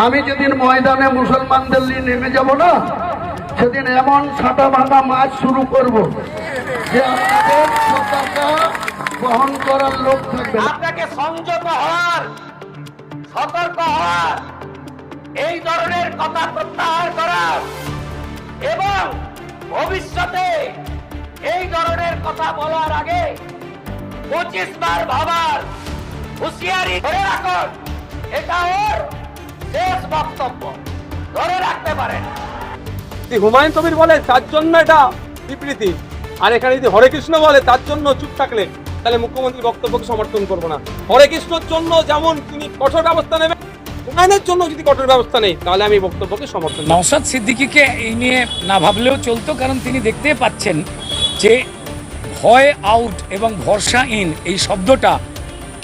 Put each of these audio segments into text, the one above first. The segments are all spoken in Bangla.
আমি যেদিন ময়দানে মুসলমানদের নিয়ে নেমে যাব না, সেদিন এমন ছাটা ভাঙা মাছ শুরু করব যে আপনাদের পতাকা বহন করার লোক থাকবে। আপনাকে সংযত হওয়ার, সতর্ক হওয়ার, এই ধরনের কথা প্রত্যাহার করার এবং ভবিষ্যতে এই ধরনের কথা বলার আগে 25 বার ভাবার হুঁশিয়ারি ধরে রাখুন। এটা ওর শেষ বক্তব্য, ধরে রাখতে পারেন। হুমায়ুন কবির বলে তার জন্য এটা বিবৃতি, আর এখানে যদি হরে কৃষ্ণ বলে তার জন্য চুপ থাকলে তাহলে মুখ্যমন্ত্রীর বক্তব্যকে সমর্থন করবো না। হরে কৃষ্ণর জন্য যেমন তিনি কঠোর ব্যবস্থা নেবেন, হুমায়ুনের জন্য যদি কঠোর ব্যবস্থা নেই তাহলে আমি বক্তব্যকে সমর্থন। নওশাদ সিদ্দিকীকে এই নিয়ে না ভাবলেও চলতো, কারণ তিনি দেখতে পাচ্ছেন যে ভয় আউট এবং ভরসা ইন এই শব্দটা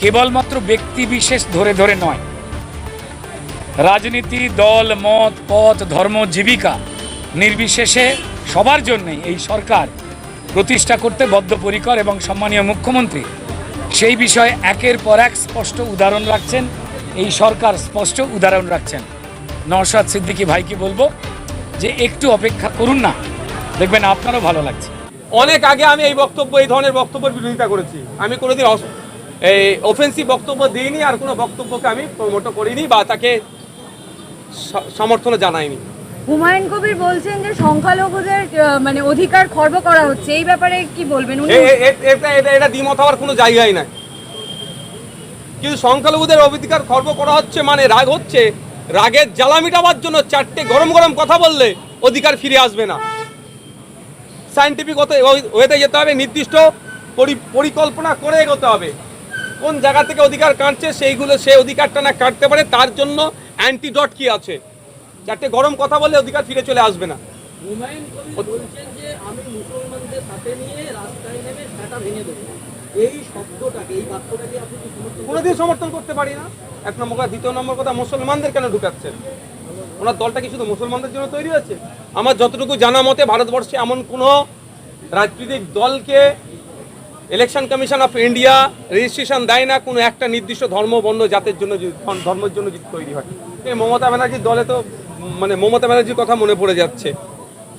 কেবলমাত্র ব্যক্তি বিশেষ ধরে ধরে নয়, রাজনীতি, দল, মত, পথ, ধর্ম, জীবিকা নির্বিশেষে সবার জন্যই এই সরকার প্রতিষ্ঠা করতে বদ্ধপরিকর এবং সম্মানীয় মুখ্যমন্ত্রী সেই বিষয়ে একের পর এক স্পষ্ট উদাহরণ রাখছেন। এই সরকার স্পষ্ট উদাহরণ রাখছেন। নওশাদ সিদ্দিকী ভাইকে বলবো যে একটু অপেক্ষা করুন না, দেখবেন আপনারও ভালো লাগছে। অনেক আগে আমি এই ধরনের বক্তব্যের বিরোধিতা করেছি। আমি কোনোদিন এই অফেন্সিভ বক্তব্য দিইনি, আর কোনো বক্তব্যকে আমি প্রমোট করিনি বা তাকে সমর্থন জানাইনি। হুমায়ুন কবির বলছেন যে সংখ্যালঘুদের মানে অধিকার খর্ব করা হচ্ছে, এই ব্যাপারে কি বলবেন? এটা দ্বিমত হওয়ার কোনো জায়গাই নাই। কিন্তু সংখ্যালঘুদের অধিকার খর্ব করা হচ্ছে মানে রাগ হচ্ছে, রাগের জ্বালা মিটাবার জন্য চারটে গরম গরম কথা বললে অধিকার ফিরে আসবে না। সায়েন্টিফিক ওয়েতে যেতে হবে, নির্দিষ্ট পরিকল্পনা করে এগোতে হবে। কোন জায়গা থেকে অধিকার কাটছে সেই অধিকারটা না কাটতে পারে, তার জন্য অ্যান্টিডট কি আছে। চারটে গরম কথা বললে অধিকার ফিরে চলে আসবে না। কোনোদিন সমর্থন করতে পারি না, এক নম্বর কথা। দ্বিতীয় নম্বর কথা, মুসলমানদের কেন ঢুকাচ্ছেন? ওনার দলটা কি শুধু মুসলমানদের জন্য তৈরি হয়েছে? আমার যতটুকু জানা মতে ভারতবর্ষে এমন কোনো রাজনৈতিক দলকে election commission of India registration দেয় না কোনো একটা নির্দিষ্ট ধর্ম, বর্ণ, জাতের জন্য, ধর্মের জন্য যদি তৈরি হয়। এই মমতা ব্যানার্জির দলে তো মানে মমতা ব্যানার্জির কথা মনে পড়ে যাচ্ছে।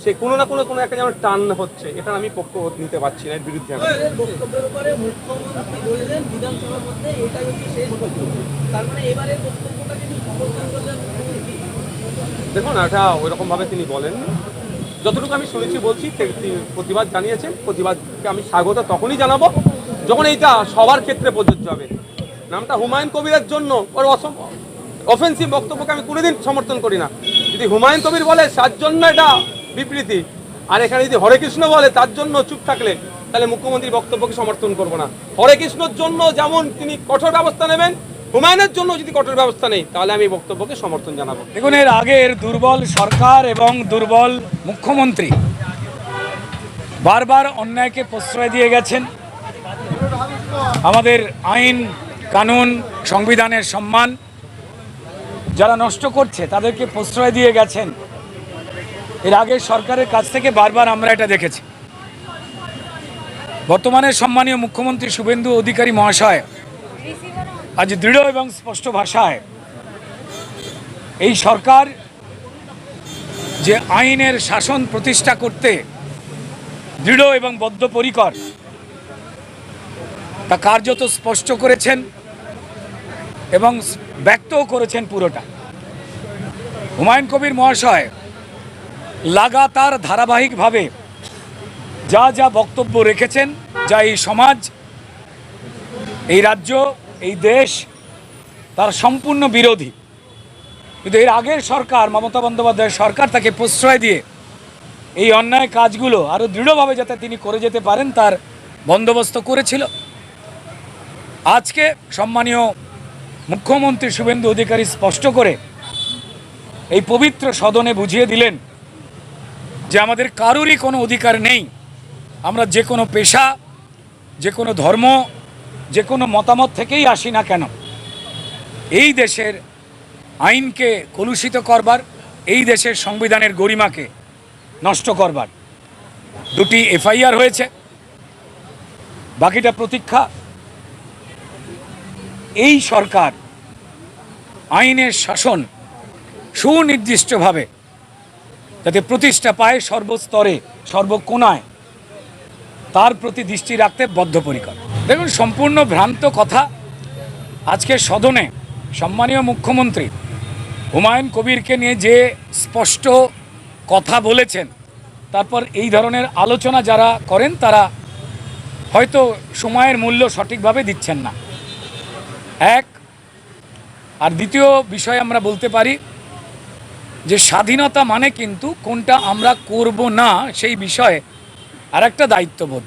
সে কোনো না কোনো একটা যেমন টান হচ্ছে, এটা আমি পক্ষ নিতে পারছি না, এর বিরুদ্ধে আমি। দেখুন, এটা ওইরকমভাবে তিনি বলেন, যতটুকু আমি শুনেছি বলছি। প্রতিবাদ জানিয়েছেন, প্রতিবাদকে আমি স্বাগত তখনই জানাবো যখন এইটা সবার ক্ষেত্রে প্রযোজ্য হবে। নামটা হুমায়ুন কবিরের জন্য ওর অফেন্সিভ বক্তব্যকে আমি কোনোদিন সমর্থন করি না। যদি হুমায়ুন কবির বলে তার জন্য এটা বিবৃতি, আর এখানে যদি হরে কৃষ্ণ বলে তার জন্য চুপ থাকলে তাহলে মুখ্যমন্ত্রীর বক্তব্যকে সমর্থন করবো না। হরে কৃষ্ণর জন্য যেমন তিনি কঠোর ব্যবস্থা নেবেন, হুমায়ুনের জন্য যদি কঠোর ব্যবস্থা নেই তাহলে আমি বক্তব্যকে সমর্থন জানাবো। দেখুন, এর আগের দুর্বল সরকার এবং দুর্বল মুখ্যমন্ত্রী বারবার অন্যায়কে প্রশ্রয় দিয়ে গেছেন। আমাদের আইন কানুন, সংবিধানের সম্মান যারা নষ্ট করছে তাদেরকে প্রশ্রয় দিয়ে গেছেন। এর আগের সরকারের কাছ থেকে বারবার আমরা এটা দেখেছি। বর্তমানে সম্মানীয় মুখ্যমন্ত্রী শুভেন্দু অধিকারী মহাশয় আজ দৃঢ় এবং স্পষ্ট ভাষায় এই সরকার যে আইনের শাসন প্রতিষ্ঠা করতে দৃঢ় এবং বদ্ধপরিকর তা কার্যত স্পষ্ট করেছেন এবং ব্যক্তও করেছেন পুরোটা। হুমায়ুন কবির মহাশয় লাগাতার ধারাবাহিকভাবে যা যা বক্তব্য রেখেছেন, যা এই সমাজ, এই রাজ্য, এই দেশ তার সম্পূর্ণ বিরোধী। কিন্তু এর আগের সরকার, মমতা বন্দ্যোপাধ্যায়ের সরকার, তাকে প্রশ্রয় দিয়ে এই অন্যায় কাজগুলো আরও দৃঢ়ভাবে যাতে তিনি করে যেতে পারেন তার বন্দোবস্ত করেছিল। আজকে সম্মানীয় মুখ্যমন্ত্রী শুভেন্দু অধিকারী স্পষ্ট করে এই পবিত্র সদনে বুঝিয়ে দিলেন যে আমাদের কারোরই কোনো অধিকার নেই। আমরা যে কোনো পেশা, যে কোনো ধর্ম, যে কোনো মতামত থেকেই আসি না কেন, এই দেশের আইনকে কলুষিত করবার, এই দেশের সংবিধানের গরিমাকে নষ্ট করবার 2টি এফআইআর হয়েছে, বাকিটা প্রতীক্ষা। এই সরকার আইনের শাসন সুনির্দিষ্টভাবে যাতে প্রতিষ্ঠা পায় সর্বস্তরে সর্বকোণায়, তার প্রতি দৃষ্টি রাখতে বদ্ধপরিকর। দেখুন, সম্পূর্ণ ভ্রান্ত কথা। আজকে সদনে সম্মানীয় মুখ্যমন্ত্রী হুমায়ুন কবিরকে নিয়ে যে স্পষ্ট কথা বলেছেন, তারপর এই ধরনের আলোচনা যারা করেন তারা হয়তো সময়ের মূল্য সঠিকভাবে দিচ্ছেন না, এক। আর দ্বিতীয় বিষয় আমরা বলতে পারি যে স্বাধীনতা মানে কিন্তু কোনটা আমরা করব না সেই বিষয়ে আর একটা দায়িত্ববোধ।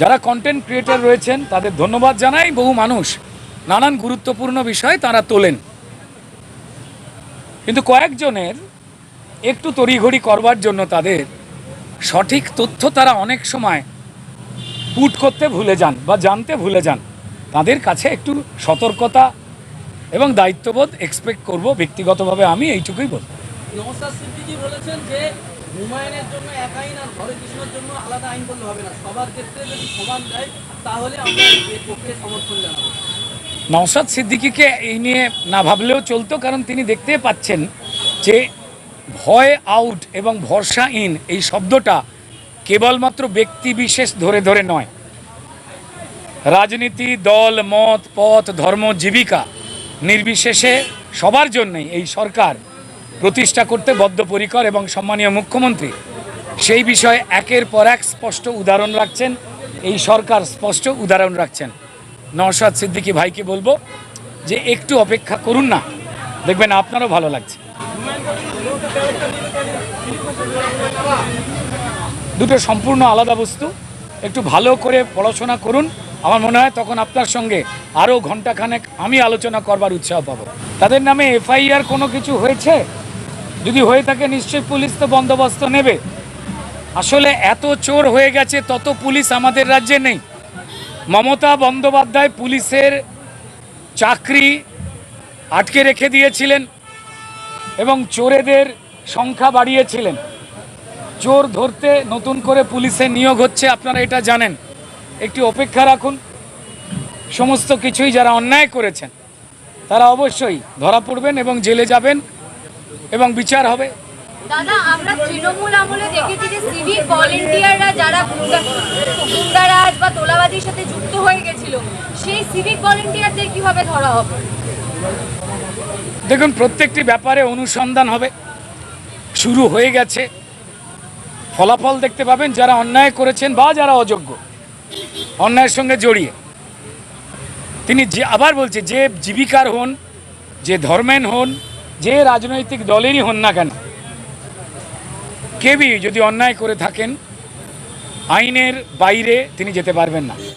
যারা কন্টেন্ট ক্রিয়েটর রয়েছেন তাদের ধন্যবাদ জানাই। বহু মানুষ নানান গুরুত্বপূর্ণ বিষয় তারা তোলেন, কিন্তু কয়েকজনের একটু তড়িঘড়ি করবার জন্য তাদের সঠিক তথ্য তারা অনেক সময় পুট করতে ভুলে যান বা জানতে ভুলে যান। তাদের কাছে একটু সতর্কতা এবং দায়িত্ববোধ এক্সপেক্ট করব ব্যক্তিগতভাবে, আমি এইটুকুই বলব। নওশাদ সিদ্দিকী বলেছেন যে হুমায়ুনের জন্য এক আইন আর হরে কৃষ্ণের জন্য আলাদা আইন করলে হবে না, সবার ক্ষেত্রে যদি সমান দেয় তাহলে আমরা এর পক্ষে সমর্থন জানাবো। নওশাদ সিদ্দিকীকে এই নিয়ে না ভাবলেও চলতো, কারণ তিনি দেখতে পাচ্ছেন যে ভয় আউট এবং ভরসা ইন এই শব্দটা কেবলমাত্র ব্যক্তি বিশেষ ধরে ধরে নয়, রাজনীতি, দল, মত, পথ, ধর্ম, জীবিকা নির্বিশেষে সবার জন্যই এই সরকার প্রতিষ্ঠা করতে বদ্ধপরিকর। এবং সম্মানীয় মুখ্যমন্ত্রী সেই বিষয়ে একের পর এক স্পষ্ট উদাহরণ রাখছেন, এই সরকার স্পষ্ট উদাহরণ রাখছেন। নওশাদ সিদ্দিকী ভাইকে বলবো যে একটু অপেক্ষা করুন না, দেখবেন আপনারও ভালো লাগছে। দুটো সম্পূর্ণ আলাদা বস্তু। একটু ভালো করে পড়াশোনা করুন, আমার মনে হয় তখন আপনার সঙ্গে আরও ঘণ্টাখানেক আমি আলোচনা করবার উৎসাহ পাবো। তাদের নামে এফআইআর কোনো কিছু হয়েছে, যদি হয়ে থাকে নিশ্চয়ই পুলিশ তো বন্দোবস্ত নেবে। আসলে এত চোর হয়ে গেছে, তত পুলিশ আমাদের রাজ্যে নেই। মমতা বন্দ্যোপাধ্যায় পুলিশের চাকরি আটকে রেখে দিয়েছিলেন এবং চোরেদের সংখ্যা বাড়িয়েছিলেন। চোর ধরতে নতুন করে পুলিশের নিয়োগ হচ্ছে, আপনারা এটা জানেন। একটি অপেক্ষা রাখুন, সমস্ত কিছুই যারা অন্যায় করেছেন তারা অবশ্যই ধরা পড়বেন এবং জেলে যাবেন এবং বিচার হবে। দাদা, আমরা তৃণমূল আমলে দেখেছি যে সিভিক ভলেন্টিয়াররা যারা গুন্ডারাজ বা তোলাবাজির সাথে যুক্ত হয়ে গেছিল, সেই সিভিক ভলেন্টিয়ারদের কিভাবে ধরা হবে? দেখুন, প্রত্যেকটি ব্যাপারে অনুসন্ধান হবে, শুরু হয়ে গেছে। ফলাফল দেখতে পাবেন যারা অন্যায় করেছেন বা যারা অযোগ্য, অন্যায়ের সঙ্গে জড়িয়ে। তিনি যে আবার বলছে, যে জীবিকার হন, যে ধর্মের হন, যে রাজনৈতিক দলেরই হন না কেন, কেউই যদি অন্যায় করে থাকেন আইনের বাইরে তিনি যেতে পারবেন না।